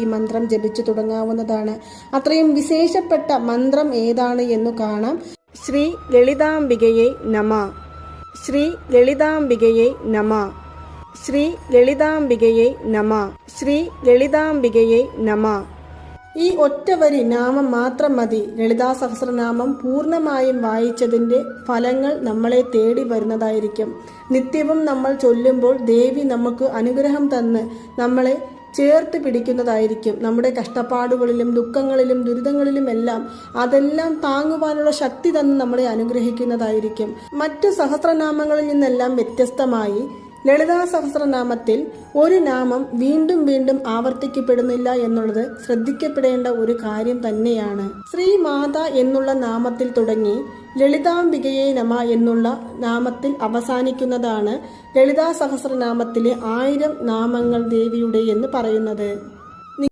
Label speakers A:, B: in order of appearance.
A: ഈ മന്ത്രം ജപിച്ചു തുടങ്ങാവുന്നതാണ്. അത്രയും വിശേഷപ്പെട്ട മന്ത്രം ഏതാണ് എന്ന് കാണാം. ശ്രീ ലളിതാംബികയെ നമ, ശ്രീ ലളിതാംബികയെ നമ, ശ്രീ ലളിതാംബികയെ നമ, ശ്രീ ലളിതാംബികയെ നമ. ഈ ഒറ്റവരി നാമം മാത്രം മതി. ലളിതാ സഹസ്രനാമം പൂർണ്ണമായും വായിച്ചതിൻ്റെ ഫലങ്ങൾ നമ്മളെ തേടി വരുന്നതായിരിക്കും. നിത്യവും നമ്മൾ ചൊല്ലുമ്പോൾ ദേവി നമുക്ക് അനുഗ്രഹം തന്ന് നമ്മളെ ചേർത്ത് പിടിക്കുന്നതായിരിക്കും. നമ്മുടെ കഷ്ടപ്പാടുകളിലും ദുഃഖങ്ങളിലും ദുരിതങ്ങളിലുമെല്ലാം അതെല്ലാം താങ്ങുവാനുള്ള ശക്തി തന്ന് നമ്മളെ അനുഗ്രഹിക്കുന്നതായിരിക്കും. മറ്റു സഹസ്രനാമങ്ങളിൽ നിന്നെല്ലാം വ്യത്യസ്തമായി ലളിതാ സഹസ്രനാമത്തിൽ ഒരു നാമം വീണ്ടും വീണ്ടും ആവർത്തിക്കപ്പെടുന്നില്ല എന്നുള്ളത് ശ്രദ്ധിക്കപ്പെടേണ്ട ഒരു കാര്യം തന്നെയാണ്. ശ്രീമാത എന്നുള്ള നാമത്തിൽ തുടങ്ങി ലളിതാംബികയെ നമ എന്നുള്ള നാമത്തിൽ അവസാനിക്കുന്നതാണ് ലളിതാ സഹസ്രനാമത്തിലെ 1000 നാമങ്ങൾ ദേവിയുടെ എന്ന് പറയുന്നത്.